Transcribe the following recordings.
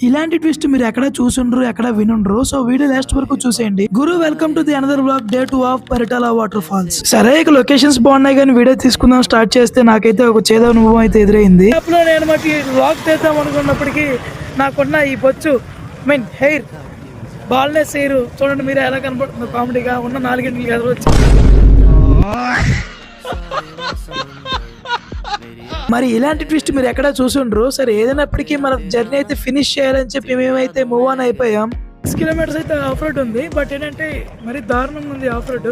ఇలాంటి ట్విస్ట్ మీరు ఎక్కడ చూసుండ్రు ఎక్కడ వినుండ్రు. సో వీడియో లాస్ట్ వరకు చూసేయండి. గురు welcome to the another vlog day 2 of Paritala waterfalls. సరే ఇక లొకేషన్స్ బాగున్నాయి కానీ వీడియో తీసుకుందాం స్టార్ట్ చేస్తే నాకైతే ఒక చేదు అనుభవం అయితే ఎదురైంది. నేను మాకు వ్లాగ్ చేద్దాం అనుకున్నప్పటికీ నాకున్న ఈ బొచ్చు మీన్ హెయిర్ బాల్నెస్ హెయిర్ చూడండి మీరు ఎలా కనబడుతుందో కామెడీగా ఉన్న 4 గంటలు కదవచ్చు. మరి ఇలాంటి ట్విస్ట్ మీరు ఎక్కడ చూసుండ్రు. సరే ఏదైనప్పటికీ మన జర్నీ అయితే ఫినిష్ చేయాలని చెప్పి మేమైతే మూవ్ ఆన్ అయిపోయాం. 6 కిలోమీటర్స్ అయితే ఆఫ్ రోడ్ ఉంది. బట్ ఏంటంటే మరి దారుణంగా ఉంది ఆఫ్ రోడ్.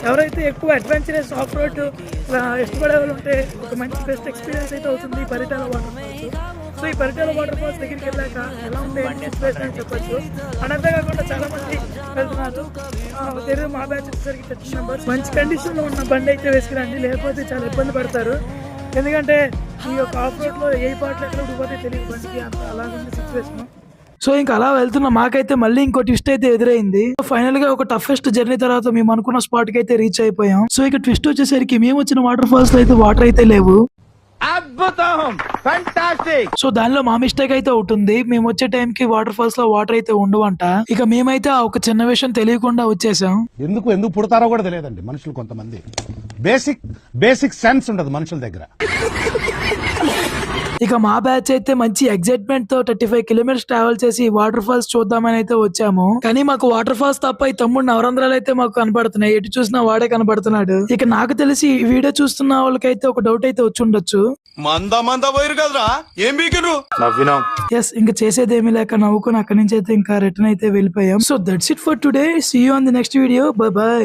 ఎవరైతే ఎక్కువ అడ్వెంచరస్ ఆఫ్ రోడ్ ఇష్టపడే వాళ్ళు ఉంటే ఒక మంచి బెస్ట్ ఎక్స్పీరియన్స్ అయితే అవుతుంది ఈ పరిటాల వాటర్ ఫాల్స్. సో ఈ పరిటాల వాటర్ ఫాల్స్ దగ్గరికి వెళ్ళాక ఎలా ఉంది సిచ్యువేషన్ అని చెప్పచ్చు. అంతే కాకుండా చాలా మంది వెళ్తున్నారు. తెలుగు మా బ్యాచ్ వచ్చేసరికి 30 మెంబర్స్. మంచి కండిషన్ లో ఉన్న బండి అయితే వేసుకురండి, లేకపోతే చాలా ఇబ్బంది పడతారు. ఎందుకంటే ఈ యొక్క ఆఫ్ రోడ్ లో ఏ పాటలు ఎక్కడ ఉండిపోతే తెలియదు బండికి, అంత అలాగే సిచ్యువేషన్. సో ఇంకా అలా వెళ్తున్న మాకైతే మళ్ళీ ఇంకో ట్విస్ట్ అయితే ఎదురైంది. ఫైనల్ గా ఒక టఫెస్ట్ జర్నీ తర్వాత మేము అనుకున్న స్పాట్ కి అయితే రీచ్ అయిపోయాం. సో ఇక ట్విస్ట్ వచ్చేసరికి మేము వచ్చిన వాటర్ ఫాల్స్ లో అయితే వాటర్ అయితే లేవు. సో దానిలో మా మిస్టేక్ అయితే ఉంటుంది. మేము వచ్చే టైం కి వాటర్ ఫాల్స్ లో వాటర్ అయితే ఉండవంట. ఇక మేమైతే ఆ ఒక చిన్న విషయం తెలియకుండా వచ్చేసాం. ఎందుకు పుడతారో కూడా తెలియదండి మనుషులు. కొంతమంది బేసిక్ సెన్స్ ఉండదు మనుషుల దగ్గర. ఇక మా బ్యాచ్ అయితే మంచి ఎగ్జైట్మెంట్ తో 35 కిలోమీటర్స్ ట్రావెల్ చేసి వాటర్ ఫాల్స్ చూద్దామని అయితే వచ్చాము. కానీ మాకు వాటర్ ఫాల్స్ తప్ప ఈ తమ్ముడు నవరంధ్రాలు అయితే మాకు కనపడుతున్నాయి. ఎటు చూసినా వాడే కనపడుతున్నాడు. ఇక నాకు తెలిసి ఈ వీడియో చూస్తున్న వాళ్ళకైతే ఒక డౌట్ అయితే వచ్చి ఉండొచ్చు. ఎస్ ఇంకా చేసేది ఏమీ లేక నవ్వుకుని అక్కడి నుంచి అయితే ఇంకా రిటర్న్ అయితే వెళ్ళిపోయాం. So that's it for today. See you on the next video. Bye by.